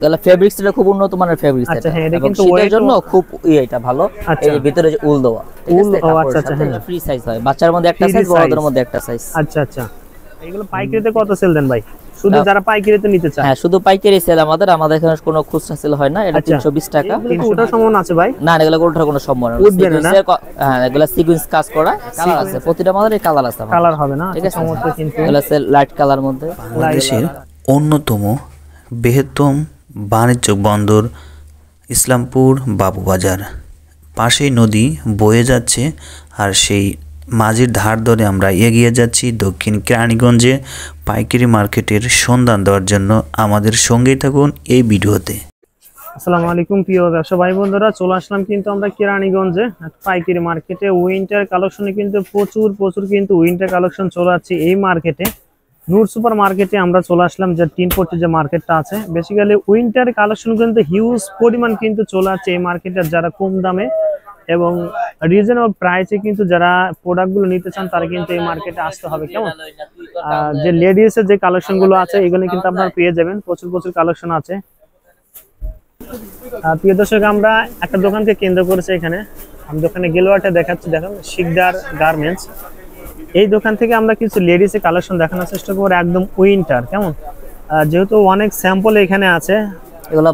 গলা ফেব্রিক্সটা খুব উন্নত মানের ফেব্রিক্স আচ্ছা হ্যাঁ এটা কিন্তু ওয়েটের জন্য খুব এটা ভালো। এই যে ভিতরে যে উল দেওয়া উল ও আচ্ছা আচ্ছা হ্যাঁ ফ্রি সাইজ হয়, বাচ্চার মধ্যে একটা সাইজ, বড়দের মধ্যে একটা সাইজ। আচ্ছা আচ্ছা এগুলো পাইকারিতে কত সেল দেন ভাই? শুধু যারা পাইকারিতে নিতে চায়? হ্যাঁ শুধু পাইকারি সেল আমাদের এখানে কোনো খুচরা সেল হয় না। এটা 320 টাকা। ওটা সমান আছে ভাই? না এগুলো ওঠার কোনো সম্ভাবনা নেই। হ্যাঁ এগুলো সিকোয়েন্স কাজ করা, কালার আছে, প্রতিটা মালের কালার আছে। কালার হবে না ঠিক আছে, চমৎকার কিন্তু এগুলো আছে লাইট কালার মধ্যে। বাংলাদেশের অন্যতম বৃহত্তম বাণিজ্য বন্দর ইসলামপুর বাবুবাজার, পাশেই নদী বয়ে যাচ্ছে, আর সেই মাঝির ধার ধরে আমরা এগিয়ে যাচ্ছি দক্ষিণ কেরানীগঞ্জে পাইকারি মার্কেটের সন্ধান দেওয়ার জন্য। আমাদের সঙ্গেই থাকুন এই ভিডিওতে। আসসালামু আলাইকুম প্রিয় ব্যবসা ভাই বন্ধুরা, চলে আসলাম কিন্তু আমরা কেরানীগঞ্জে পাইকারি মার্কেটে। উইন্টার কালেকশনে কিন্তু প্রচুর কিন্তু উইন্টার কালেকশন চলে আসছে এই মার্কেটে। নূর সুপার মার্কেটে আমরা চলে আসলাম, যে টিনপট্টি যে মার্কেটটা আছে। বেসিক্যালি উইন্টার কালেকশন কিন্তু হিউজ পরিমাণ কিন্তু চলে আসছে এই মার্কেটে। যারা কম দামে এবং রিজনেবল প্রাইসে কিন্তু যারা প্রোডাক্টগুলো নিতে চান তারা কিন্তু এই মার্কেটে আসতে হবে। কেমন যে লেডিসের যে কালেকশনগুলো আছে এগুলো কিন্তু আপনারা পেয়ে যাবেন, প্রচুর কালেকশন আছে। প্রিয় দর্শক, আমরা একটা দোকানকে কেন্দ্র করেছি এখানে। আমি দোকানে গেলোয়াটা দেখাচ্ছি, দেখেন শিকদার গার্মেন্টস। এই দোকান থেকে আমরা কিছু লেডিসের কালেকশন দেখানোর চেষ্টা করব, একদম উইন্টার। কেমন যেহেতু অনেক স্যাম্পল এখানে আছে, এগুলো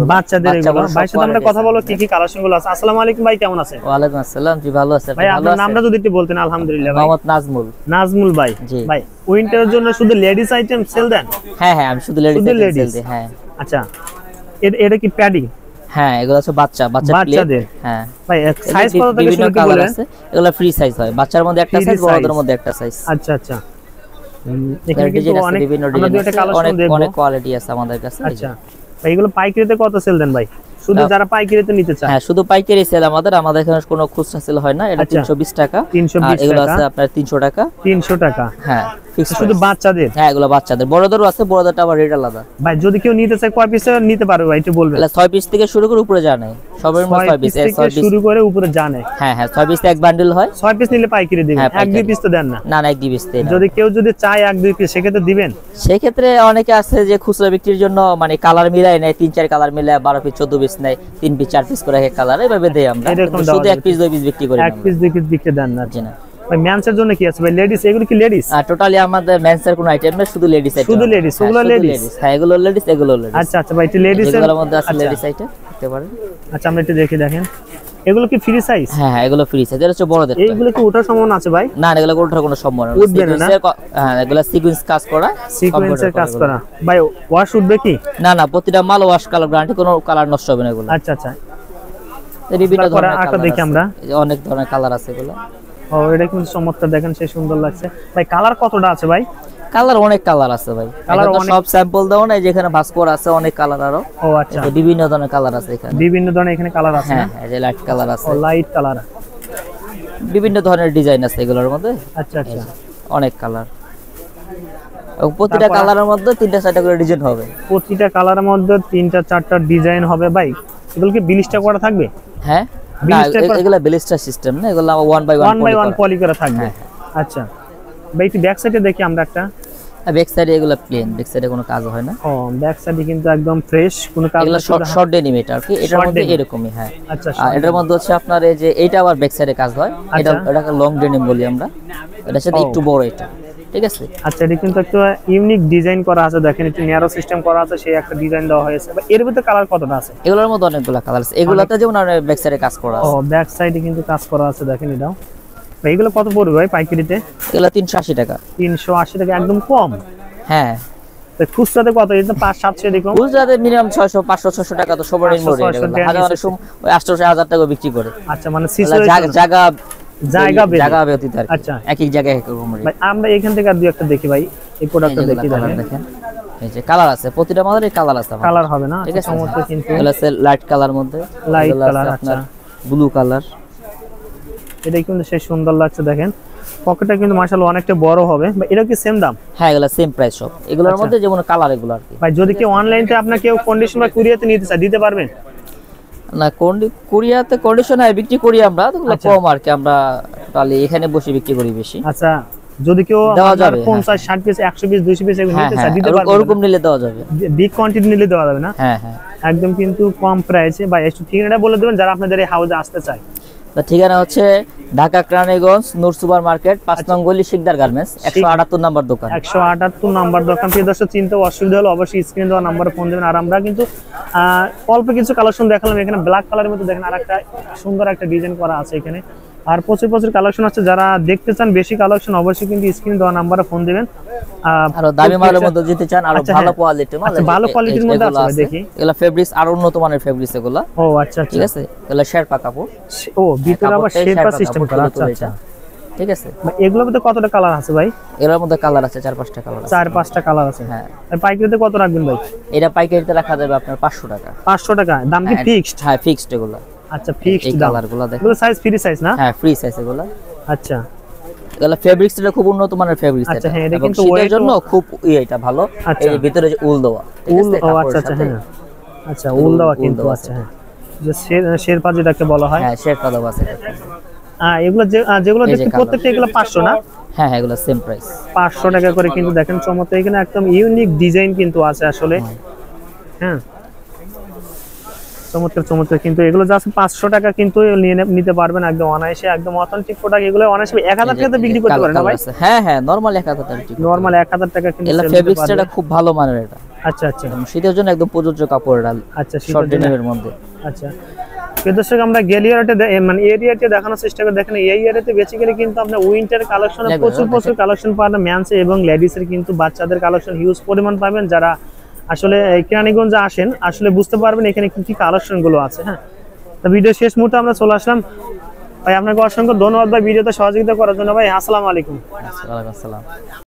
বাচ্চাদের। এগুলো ভাইয়ের সাথে আমরা কথা বলবো কি কালেকশন গুলো আছে। আসসালামু আলাইকুম ভাই, কেমন আছেন? ওয়া আলাইকুম আসসালাম, জি ভালো আছি। ভাই আপনার নামটা যদি একটু বলতেন। আলহামদুলিল্লাহ ভাই। মোহাম্মদ নাজমুল। নাজমুল ভাই। ভাই উইন্টারের জন্য শুধু লেডিস আইটেম সেল দেন? হ্যাঁ আমি শুধু লেডিস আইটেম সেল দিই। হ্যাঁ আচ্ছা, এটা কি প্যাডিং? হ্যাঁ এগুলো আছে বাচ্চাদের। হ্যাঁ ভাই সাইজ কত থেকে শুরু কালার আছে? এগুলো ফ্রি সাইজ হয়, বাচ্চার মধ্যে একটা সাইজ, বড়দের মধ্যে একটা সাইজ। আচ্ছা এখানে কিন্তু অনেক কোয়ালিটি আছে আমাদের কাছে। আচ্ছা ভাই এগুলো পাইকারিতে কত সেল দেন ভাই? শুধু যারা পাইকারিতে নিতে চায়? হ্যাঁ শুধু পাইকারি সেল আমাদের এখানে কোনো খুচরা সেল হয় না। এটা 320 টাকা। আর এগুলো আছে আপনার 300 টাকা। 300 টাকা হ্যাঁ শুধু বাচ্চাদের? হ্যাঁ এগুলো বাচ্চাদের, বড়দেরও আছে, বড়দেরটা আবার রেট আলাদা। ভাই যদি কেউ নিতে চায় কয় পিস নিতে পারবে ভাই একটু বলবেন? 6 পিস থেকে শুরু করে উপরে যায় না, সবের মধ্যে 6 পিস থেকে শুরু করে উপরে যায় না। হ্যাঁ 6 পিস এক বান্ডেল হয়। 6 পিস নিলে পাইকারি দিবেন? এক দুই পিস তো দেন না? না এক দুই পিস দেন। যদি কেউ চায় এক দুই পিস সেক্ষেত্রে দিবেন? সেক্ষেত্রে অনেকে আছে যে খুচরা বিক্রির জন্য মানে কালার মিলাই নেয়, 3-4 কালার মিলায় 12 পিস 14 পিস নেয়, 3 পিস 4 পিস করে এক কালার এইভাবে দেই আমরা। শুধু এক পিস 2 পিস বিক্রি করি না। এক পিস 2 পিস বিক্রি দেন না? জি না ভাই। মেন্সের জন্য কি আছে ভাই? লেডিস? এগুলো কি লেডিস? টোটালি আমাদের মেন্সের কোনো আইটেম নেই, শুধু লেডিস আইটেম। শুধু লেডিস? ওগুলো লেডিস? হ্যাঁ এগুলো লেডিস, এগুলো লেডিস। আচ্ছা ভাই একটু লেডিস এর মধ্যে আছে লেডিস আইটেম দেখতে পারেন। আচ্ছা আমরা একটু দেখেন এগুলো কি ফ্রি সাইজ? হ্যাঁ এগুলো ফ্রি সাইজ। এটা হচ্ছে বড়দের। এইগুলো কি ওঠার সম্ভাবনা আছে ভাই? না এগুলো ওঠার কোনো সম্ভাবনা নেই। উঠবে না? হ্যাঁ এগুলো সিকোয়েন্স কাজ করা, সিকোয়েন্সের কাজ করা। ভাই ওয়াশ উঠবে কি? না প্রতিটা মাল ওয়াশ কালার গ্যারান্টি, কোনো কালার নষ্ট হবে না এগুলো। আচ্ছা বিভিন্ন ধরনের আটা দেখি আমরা, অনেক ধরনের কালার আছে এগুলো। ও এটা কিন্তু চমৎকার, দেখেন সেই সুন্দর লাগছে ভাই। কালার কতটা আছে ভাই? কালার অনেক কালার আছে ভাই, কালার সব স্যাম্পল দাও না, যেখানে ভাস্কর আছে অনেক কালার আরো। ও আচ্ছা বিভিন্ন ধরনের কালার আছে এখানে, বিভিন্ন ধরনের এখানে কালার আছে না? হ্যাঁ এই যে লাইট কালার আছে, ও লাইট কালার, বিভিন্ন ধরনের ডিজাইন আছে এগুলোর মধ্যে। আচ্ছা অনেক কালার, প্রতিটা কালারের মধ্যে 3টা-4টা করে ডিজাইন হবে। প্রতিটা কালারের মধ্যে 3টা-4টা ডিজাইন হবে ভাই। এগুলো কি ব্লিস্টার করা থাকবে? হ্যাঁ এগুলা ব্লিস্টার সিস্টেম না, এগুলা 1 বাই 1 পলি করা থাকবে। আচ্ছা ভাই একটু ব্যাক সাইডে দেখি আমরা একটা। ব্যাক সাইডে এগুলা প্লেন, ব্যাক সাইডে কোনো কাজ হয় না। ও ব্যাক সাইডে কিন্তু একদম ফ্রেশ, কোনো কাজ। এগুলা শর্ট ডেনিম এটা আর কি, এটার মধ্যে এরকমই। হ্যাঁ আচ্ছা আর এটার মধ্যে হচ্ছে আপনার এই যে এইটা আবার ব্যাক সাইডে কাজ হয়, এটাকে লং ডেনিম বলি আমরা। এটার সাথে একটু বড় এটা, ঠিক আছে। আচ্ছা এটা কিন্তু একটা ইউনিক ডিজাইন করা আছে, দেখেন একটু ন্যারো সিস্টেম করা আছে, সেই একটা ডিজাইন দেওয়া হয়েছে। এর ভিতরে কালার কতটা আছে? এগুলোর মধ্যে অনেকগুলো কালার আছে, এগুলাতে যেমন ব্যাক সাইডে কাজ করা আছে। ও ব্যাক সাইডে কিন্তু কাজ করা আছে, দেখেন এটাও। এইগুলো কত পড়বে ভাই পাইকারিতে? এগুলো 380 টাকা। 380 টাকা, একদম কম। হ্যাঁ খুচরাতে কত? এটা 500-700 এরকম। খুচরাতে মিনিমাম 500-600 টাকা তো সবার নির্ভর, হাজার অনেক সময় 800-1000 টাকা বিক্রি করে। আচ্ছা মানে জায়গা ব্যতীত আর। আচ্ছা এক এক জায়গায় এক রকম রেট। ভাই আমরা এখান থেকে আর দুই একটা দেখি ভাই, এই প্রোডাক্টটা দেখি। দেখেন এই যে কালার আছে, প্রতিটা মালের কালার আছে। কালার হবে না? ঠিক আছে চমৎকার কিন্তু। এগুলো আছে লাইট কালার মধ্যে, লাইট কালার। আচ্ছা ব্লু কালার, এটা কিন্তু সেই সুন্দর লাগছে। দেখেন পকেটটা কিন্তু মাশাআল্লাহ অনেকটা বড় হবে। এটা কি সেম দাম? হ্যাঁ এগুলো সেম প্রাইস সব। এগুলোর মধ্যে যেমন কালার এগুলো আর কি। ভাই যদি কেউ অনলাইনে আপনাকে কেউ কন্ডিশন বা কুরিয়াতে নিতে চায় দিতে পারবেন? না কুরিয়াতে কন্ডিশনে বিক্রি করি আমরা, এগুলো কম আর কি, আমরা টোটালি এখানে বসে বিক্রি করি বেশি। আচ্ছা যদি কেউ দেওয়া যাবে, 50 60 পিস 100 পিস 200 পিস এগুলো নিতে চায় দিতে পারবে, ওরকম নিলে দেওয়া যাবে, বিগ কোয়ান্টিটি নিলে দেওয়া যাবে না? হ্যাঁ হ্যাঁ একদম কিন্তু কম প্রাইসে। ভাই একটু ঠিকানাটা বলে দেবেন যারা আপনাদের এই হাউসে আসতে চায়। তো ঠিকানা হচ্ছে ঢাকা কেরানীগঞ্জ নূর সুপার মার্কেট 5 নং গলি শিকদার গার্মেন্টস 178 নম্বর দোকান। 178 নম্বর দোকান। প্রিয় দর্শক চিন্তা অসুবিধা হলে অবশ্যই স্ক্রিনে দেওয়া নাম্বারে ফোন দেবেন। আর আমরা কিন্তু অল্প কিছু কালেকশন দেখালাম, এখানে ব্ল্যাক কালারের মধ্যে দেখেন আরেকটা সুন্দর একটা ডিজাইন করা আছে এখানে, আর প্রচুর প্রচুর কালেকশন আছে। যারা দেখতে চান বেশি কালেকশন অবশ্যই কিন্তু স্ক্রিনে দেওয়া নাম্বারে ফোন দিবেন। আর দামি মালের মধ্যে যেতে চান আর ভালো কোয়ালিটির মাল, ভালো কোয়ালিটির মধ্যে আছে দেখি, এগুলা ফেব্রিক্স আর উন্নত মানের ফেব্রিক্স এগুলা। ও আচ্ছা ঠিক আছে, এগুলা শেরপা কাপড়। ও ভিতরে আবার শেরপা সিস্টেম করা, আচ্ছা আচ্ছা ঠিক আছে। এগুলোর মধ্যে কতটা কালার আছে ভাই? এগুলোর মধ্যে কালার আছে 4-5টা কালার আছে। 4-5টা কালার আছে, হ্যাঁ। আর পাইকারিতে কত রাখবেন ভাই? এটা পাইকারিতে রাখা যাবে আপনার 500 টাকা। 500 টাকা দাম কি ফিক্সড? হ্যাঁ ফিক্সড এগুলা। আচ্ছা ফিক্সড দাম। কালারগুলো দেখেন, এগুলো সাইজ ফ্রি সাইজ না? হ্যাঁ ফ্রি সাইজ এগুলা। আচ্ছা এগুলা ফেব্রিক্সটা খুব উন্নত মানের ফেব্রিক্স। আচ্ছা হ্যাঁ, এটা কিন্তু ওয়েটের জন্য খুব এটা ভালো। এই যে ভিতরে যে উল দেওয়া, উল, ও আচ্ছা আচ্ছা হ্যাঁ আচ্ছা উল দেওয়া কিন্তু, আচ্ছা হ্যাঁ যে শেরপা যেটাকে বলা হয়, হ্যাঁ শেরপা দেওয়া আছে। এগুলো যেগুলো দেখতে প্রত্যেকটা এগুলো 500 না? হ্যাঁ হ্যাঁ এগুলো সেম প্রাইস 500 টাকা করে কিন্তু দেখেন চমৎকার, এখানে একদম ইউনিক ডিজাইন কিন্তু আছে আসলে। হ্যাঁ চমৎকার চমৎকার, কিন্তু এগুলো জাস্ট 500 টাকা কিন্তু নিতে পারবেন একদম অনায়াসে, একদম অথেন্টিক প্রোডাক্ট। এগুলো অনায়াসে 1000 টাকাতে বিক্রি করতে পারেন না ভাই? হ্যাঁ হ্যাঁ নরমাল 1000 টাকা বিক্রি, নরমাল 1000 টাকা কিন্তু এগুলো ফেব্রিক্সটা খুব ভালো মানের এটা। আচ্ছা আচ্ছা শীতের জন্য একদম প্রযোজ্য কাপড় এটা। আচ্ছা শর্ট ডেনিমের মধ্যে। আচ্ছা দর্শক আমরা গ্যালিয়ারতে মানে এরিয়াতে দেখানোর চেষ্টা করে, দেখেন এই এরিয়াতে বেসিক্যালি কিন্তু আপনি উইন্টার কালেকশনে প্রচুর প্রচুর কালেকশন পাবেন, মেন্স এবং লেডিসের কিন্তু বাচ্চাদের কালেকশন হিউজ পরিমাণ পাবেন। যারা আসলে কেরানীগঞ্জে আসেন আসলে বুঝতে পারবেন এখানে কি কি কালেকশন গুলো আছে। হ্যাঁ তো ভিডিও শেষ মুহূর্তে আমরা চলে আসলাম ভাই, আপনাকে অসংখ্য ধন্যবাদ ভাই ভিডিওতে সহযোগিতা করার জন্য ভাই। আসসালামু আলাইকুম। ওয়ালাইকুম আসসালাম।